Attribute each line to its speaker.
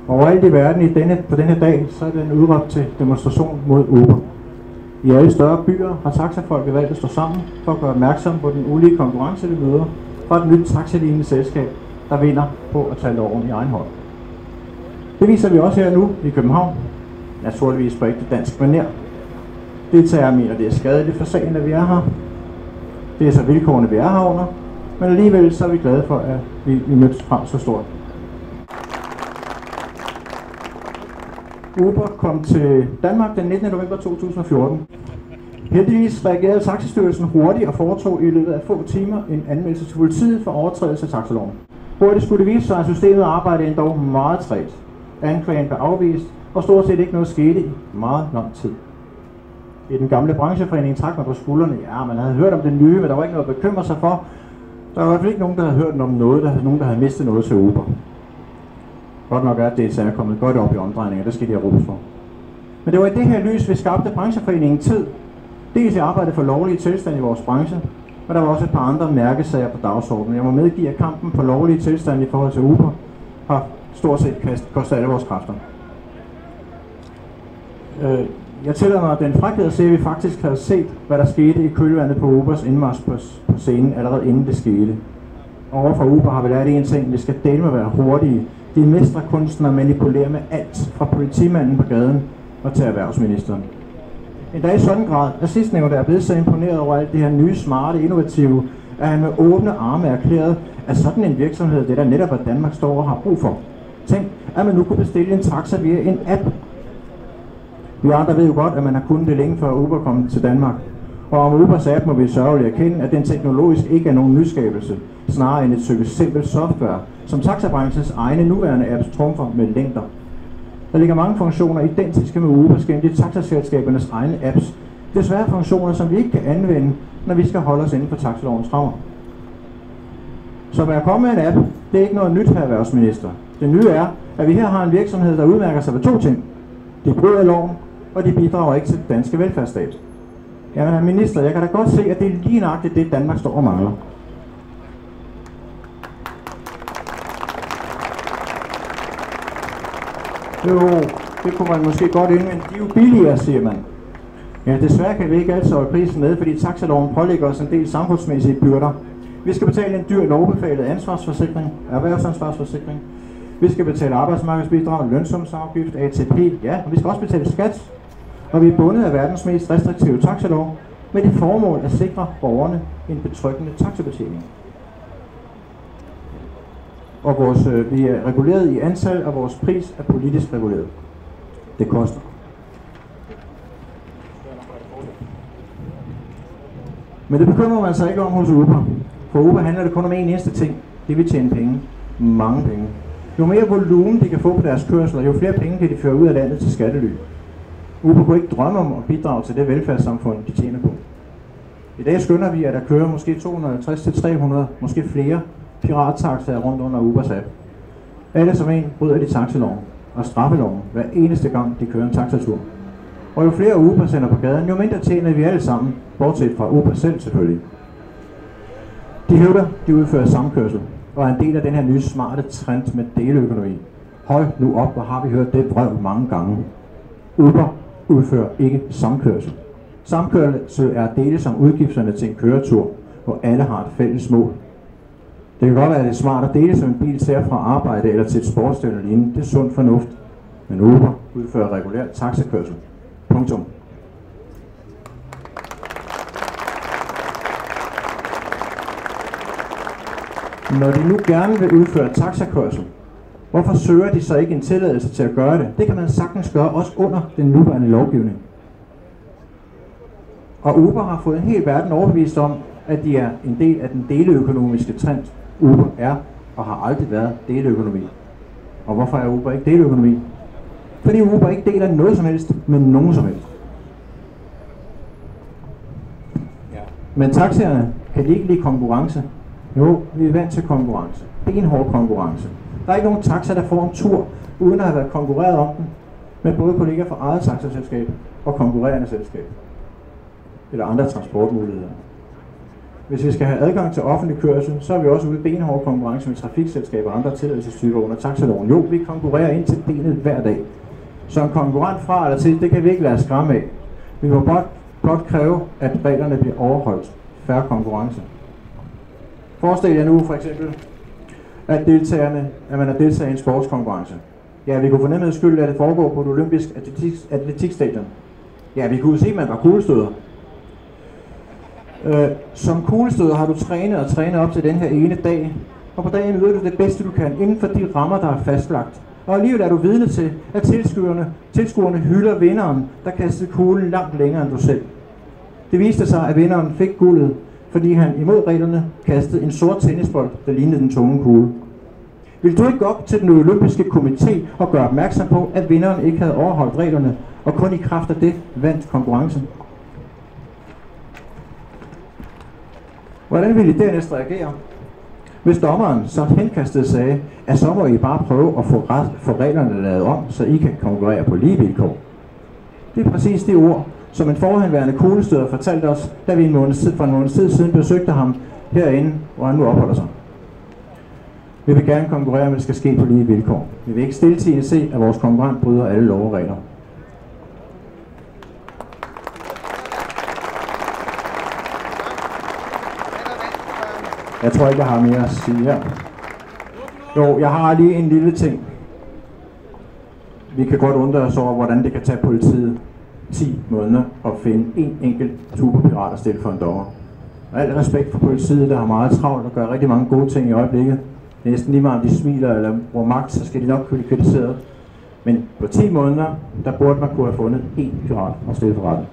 Speaker 1: Overalt i verden på denne dag, så er den udråbt til demonstration mod Uber. I alle større byer har taxafolket valgt at stå sammen for at gøre opmærksom på den ulige konkurrence, de møder fra et nyt taxalignende selskab, der vinder på at tage loven i egen hånd. Det viser vi også her nu i København, naturligvis på ægte dansk manér. Deltagere mener, det er skadeligt for sagen, at vi er her. Det er så vilkårene, vi er her under, men alligevel så er vi glade for, at vi mødtes frem så stort. Uber kom til Danmark den 19. november 2014. Heldigvis reagerede Taxistyrelsen hurtigt og foretog i løbet af få timer en anmeldelse til politiet for overtrædelse af taxaloven. Hurtigt skulle det vise sig, at systemet arbejdede endda meget trægt. Anklagen blev afvist, og stort set ikke noget skete i meget lang tid. I den gamle brancheforening trak man på skuldrene. Ja, man havde hørt om det nye, men der var ikke noget at bekymre sig for. Der var i hvert fald ikke nogen, der havde hørt om noget, nogen, der havde mistet noget til Uber. Godt nok er det, er kommet godt op i omdrejninger, det skal de have ros for. Men det var i det her lys, vi skabte brancheforeningen tid. Dels i arbejdet for lovlige tilstand i vores branche, og der var også et par andre mærkesager på dagsordenen. Jeg må medgive, at kampen for lovlige tilstand i forhold til Uber har stort set kostet alle vores kræfter. Jeg tillader mig den frækhed at se, at vi faktisk havde set, hvad der skete i kølvandet på Ubers indmarch på scenen, allerede inden det skete. Overfor Uber har vi lært en ting: vi skal dele med at være hurtige. De mestrer kunsten at manipulere med alt, fra politimanden på gaden og til erhvervsministeren. Endda i sådan grad, at sidstnævnte er blevet så imponeret over alt det her nye, smarte, innovative, at han med åbne arme erklærede, at sådan en virksomhed, det er der netop, hvad Danmark står og har brug for. Tænk, at man nu kunne bestille en taxa via en app. Vi andre ved jo godt, at man har kunnet det længe før Uber kom til Danmark. Og om Ubers app må vi sørgeligt erkende, at den teknologisk ikke er nogen nyskabelse, snarere end et stykke simpelt software, som taxabranchens egne nuværende apps trumfer med længder. Der ligger mange funktioner identiske med Ubers gennem de taxaselskabernes egne apps. Desværre funktioner, som vi ikke kan anvende, når vi skal holde os inden for taxalovens rammer. Så at komme med en app, det er ikke noget nyt, herr erhvervsminister. Det nye er, at vi her har en virksomhed, der udmærker sig ved to ting. De bryder loven, og de bidrager ikke til den danske velfærdsstat. Jamen, herr minister, jeg kan da godt se, at det er lige nøjagtigt det, Danmark står og mangler. Jo, det kunne man måske godt indvende. De er jo billigere, siger man. Ja, desværre kan vi ikke altid holde prisen med, fordi taxaloven pålægger os en del samfundsmæssige byrder. Vi skal betale en dyr lovbefalet ansvarsforsikring, erhvervsansvarsforsikring. Vi skal betale arbejdsmarkedsbidrag, lønsumsafgift, ATP, ja, og vi skal også betale skat. Og vi er bundet af verdens mest restriktive taxalov med det formål at sikre borgerne en betryggende taxabetjening. Og vi er reguleret i antal, og vores pris er politisk reguleret. Det koster. Men det bekymrer man sig ikke om hos Uber. For Uber handler det kun om en eneste ting. Det vil tjene penge. Mange penge. Jo mere volumen de kan få på deres kørsler, jo flere penge kan de føre ud af landet til skattely. Uber kunne ikke drømme om at bidrage til det velfærdssamfund, de tjener på. I dag skønner vi, at der kører måske 250-300, måske flere pirattaxaer rundt under Ubers app. Alle som en bryder de taxaloven og straffeloven hver eneste gang de kører en taxatur. Og jo flere Uber sender på gaden, jo mindre tjener vi alle sammen, bortset fra Uber selv selvfølgelig. De hævder, de udfører samkørsel og er en del af den her nye smarte trend med deleøkonomi. Hold nu op, hvor har vi hørt det vrøvl mange gange. Uber udfører ikke samkørsel. Samkørsel er dele som udgifterne til en køretur, hvor alle har et fælles mål. Det kan godt være, at det er smart at dele som en bil til fra arbejde eller til et sportsstævne lignende. Det er sund fornuft. Men Uber udfører regulær taxakørsel. Punktum. Når de nu gerne vil udføre taxakørsel, hvorfor søger de så ikke en tilladelse til at gøre det? Det kan man sagtens gøre også under den nuværende lovgivning. Og Uber har fået en hel verden overbevist om, at de er en del af den deleøkonomiske trend. Uber er og har aldrig været deleøkonomi. Og hvorfor er Uber ikke deleøkonomi? Fordi Uber ikke deler noget som helst med nogen som helst. Ja. Men taxierne, kan de ikke lide konkurrence? Jo, vi er vant til konkurrence. Benhård konkurrence. Der er ikke nogen taxa, der får en tur, uden at have været konkurreret om den, med både kolleger fra eget taxaselskab og konkurrerende selskab. Eller andre transportmuligheder. Hvis vi skal have adgang til offentlig kørsel, så er vi også ude i benhård konkurrence med trafikselskaber og andre tilladelsestyper under taxaloven. Jo, vi konkurrerer ind til benet hver dag. Så en konkurrent fra eller til, det kan vi ikke lade os skræmme af. Vi må blot kræve, at reglerne bliver overholdt. Færre konkurrence. Forestil jer nu for eksempel, at man er deltager i en sportskonkurrence. Ja, vi kunne for nemheds skyld lade det foregå på et olympisk atletikstadion. Ja, vi kunne se, at man var kuglestøder. Som kuglestøder har du trænet op til den her ene dag, og på dagen yder du det bedste du kan inden for de rammer, der er fastlagt. Og alligevel er du vidne til, at tilskuerne hylder vinderen, der kastede kuglen langt længere end du selv. Det viste sig, at vinderen fik guldet, fordi han imod reglerne kastede en sort tennisbold, der lignede den tunge kugle. Vil du ikke gå op til den olympiske komité og gøre opmærksom på, at vinderen ikke havde overholdt reglerne, og kun i kraft af det vandt konkurrencen? Hvordan ville I dernæst reagere? Hvis dommeren så henkastet sagde, at så må I bare prøve at få reglerne lavet om, så I kan konkurrere på lige vilkår. Det er præcis det ord, som en forhenværende kuglestøder fortalte os, da vi for en måneds tid siden besøgte ham herinde, hvor han nu opholder sig. Vi vil gerne konkurrere, men det skal ske på lige vilkår. Vi vil ikke stiltiende se, at vores konkurrent bryder alle love og regler. Jeg tror ikke, jeg har mere at sige her. Jo, jeg har lige en lille ting. Vi kan godt undre os over, hvordan det kan tage politiet 10 måneder at finde en enkelt superpirat at stille for en dommer. Og al respekt for politiet, der har meget travlt og gør rigtig mange gode ting i øjeblikket. Det er næsten lige meget, om de smiler eller bruger magt, så skal de nok blive kritiseret. Men på 10 måneder, der burde man kunne have fundet en pirat at stille for retten.